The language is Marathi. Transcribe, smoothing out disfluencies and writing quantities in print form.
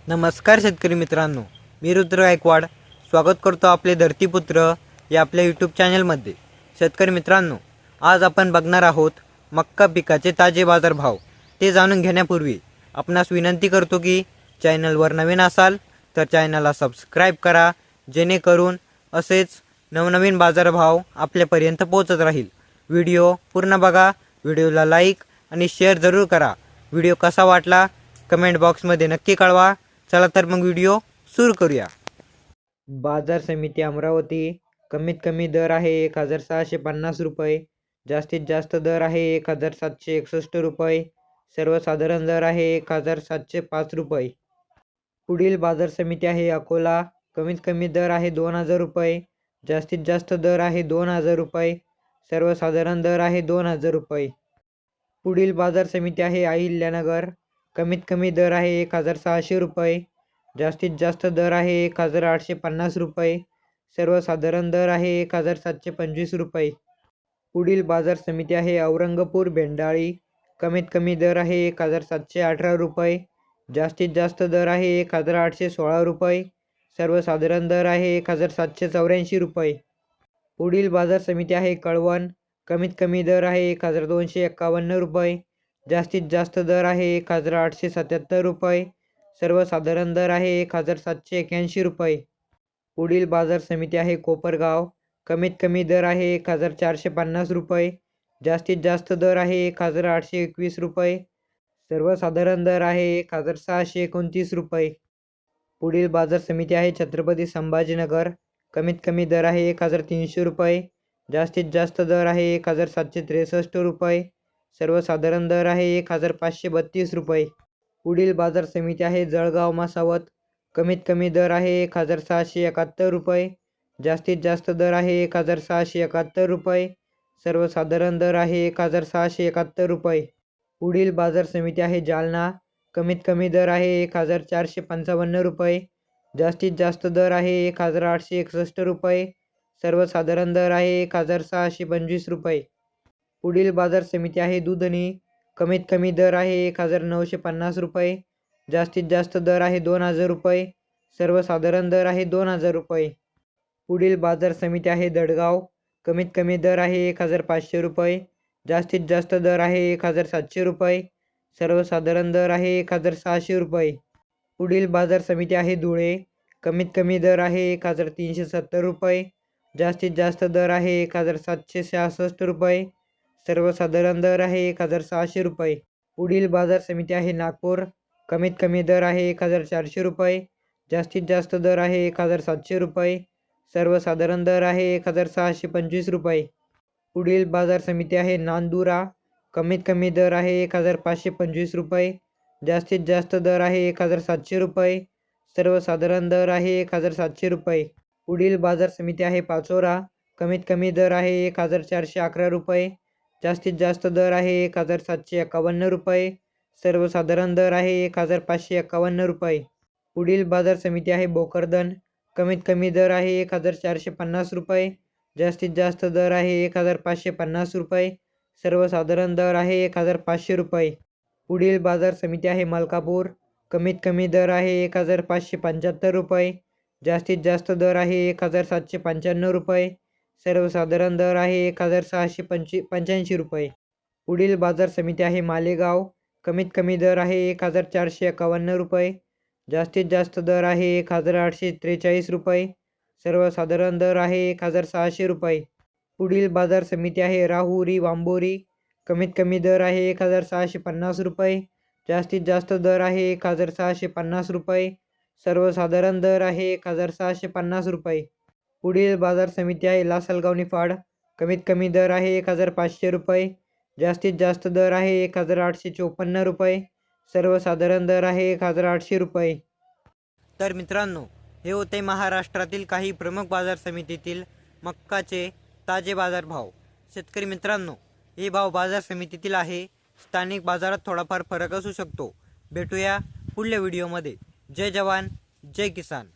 नमस्कार शेतकरी मित्रांनो, मी रुद्र गायकवाड स्वागत करतो आपले धरतीपुत्र या आपल्या यूट्यूब चॅनलमध्ये। शेतकरी मित्रांनो, आज आपण बघणार आहोत मक्का पिकाचे ताजे बाजारभाव। ते जाणून घेण्यापूर्वी आपणास विनंती करतो की चॅनलवर नवीन असाल तर चॅनलला सबस्क्राईब करा, जेणेकरून असेच नवनवीन बाजारभाव आपल्यापर्यंत पोहोचत राहील। व्हिडिओ पूर्ण बघा, व्हिडिओला लाईक आणि शेअर जरूर करा। व्हिडिओ कसा वाटला कमेंट बॉक्समध्ये नक्की कळवा। चला तर मग व्हिडिओ सुरू करूया। बाजार समिती अमरावती कमीत कमी दर आहे 1650 रुपये, जास्तीत जास्त दर आहे 1761 रुपये, सर्वसाधारण दर आहे 1705 रुपये। पुढील बाजार समिती आहे अकोला, कमीत कमी दर आहे 2000 रुपये, जास्तीत जास्त दर आहे 2000 रुपये, सर्वसाधारण दर आहे 2000 रुपये। पुढील बाजार समिती आहे अहिल्यानगर, कमीत कमी दर आहे 1600 रुपये, जास्तीत जास्त दर आहे 1850 रुपये, सर्वसाधारण दर आहे 1725 रुपये। पुढील बाजार समिती आहे औरंगापूर भेंडाळी, कमीत कमी दर आहे 1718 रुपये, जास्तीत जास्त दर आहे 1816 रुपये, सर्वसाधारण दर आहे 1784 रुपये। पुढील बाजार समिती आहे कळवण, कमीत कमी दर आहे 1251 रुपये, जास्तीत जास्त दर आहे 1877 रुपये, सर्वसाधारण दर आहे 1781 रुपये। पुढील बाजार समिती आहे कोपरगाव, कमीत कमी दर आहे 1450 रुपये, जास्तीत जास्त दर आहे 1821 रुपये, सर्वसाधारण दर आहे 1629 रुपये। पुढील बाजार समिती आहे छत्रपती संभाजीनगर, कमीत कमी दर आहे 1300 रुपये, जास्तीत जास्त दर आहे 1763 रुपये, सर्वसाधारण दर आहे 1532 रुपये। पुढील बाजार समिती आहे जळगाव मासावत, कमीत कमी दर आहे 1671 रुपये, जास्तीत जास्त दर आहे 1671 रुपये, सर्वसाधारण दर आहे 1671 रुपये। पुढील बाजार समिती आहे जालना, कमीत कमी दर आहे 1455 रुपये, जास्तीत जास्त दर आहे 1861 रुपये, सर्वसाधारण दर आहे 1625 रुपये। पुढील बाजार समिती आहे दुधनी, कमीत कमी दर आहे 1950 रुपये, जास्तीत जास्त दर आहे 2000 रुपये, सर्वसाधारण दर आहे 2000 रुपये। पुढील बाजार समिती आहे दडगाव, कमीत कमी दर आहे 1500 रुपये, जास्तीत जास्त दर आहे 1700 रुपये, सर्वसाधारण दर आहे 1600 रुपये। पुढील बाजार समिती आहे धुळे, कमीत कमी दर आहे 1370 रुपये, जास्तीत जास्त दर आहे 1766 रुपये, सर्वसाधारण दर आहे 1600 रुपये। पुढील बाजार समिती आहे नागपूर, कमीत कमी दर आहे 1400 रुपये, जास्तीत जास्त दर आहे 1700 रुपये, सर्वसाधारण दर आहे 1625 रुपये। पुढील बाजार समिती आहे नांदुरा, कमीत कमी दर आहे 1525 रुपये, जास्तीत जास्त दर आहे 1700 रुपये, सर्वसाधारण दर आहे 1700 रुपये। पुढील बाजार समिती आहे पाचोरा, कमीत कमी दर आहे 1411 रुपये, जास्तीत जास्त दर आहे 1751 रुपये, सर्वसाधारण दर आहे 1551 रुपये। पुढील बाजार समिती आहे भोकरदन, कमीत कमी दर आहे 1450 रुपये, जास्तीत जास्त दर आहे 1550 रुपये, सर्वसाधारण दर आहे 1500 रुपये। पुढील बाजार समिती आहे मलकापूर, कमीत कमी दर आहे 1575 रुपये, जास्तीत जास्त दर आहे 1795 रुपये, सर्वसाधारण दर आहे 1685 रुपये। पुढील बाजार समिती आहे मालेगाव, कमीत कमी दर आहे 1451 रुपये, जास्तीत जास्त दर आहे 1843 रुपये, सर्वसाधारण दर आहे 1600 रुपये। पुढील बाजार समिती आहे राहुरी वांबोरी, कमीत कमी दर आहे 1650 रुपये, जास्तीत जास्त दर आहे 1650 रुपये, सर्वसाधारण दर आहे 1650 रुपये। पुढील बाजार समिती आहे लासलगाव निफाड, कमीत कमी दर आहे 1500 रुपये, जास्तीत जास्त दर आहे 1854 रुपये, सर्वसाधारण दर आहे 1800 रुपये। तर मित्रांनो, हे होते महाराष्ट्रातील काही प्रमुख बाजार समितीतील मक्काचे ताजे बाजारभाव। शेतकरी मित्रांनो, हे भाव बाजार समितीतील आहे, स्थानिक बाजारात थोडाफार फरक असू शकतो। भेटूया पुढल्या व्हिडिओमध्ये। जय जवान जय किसान।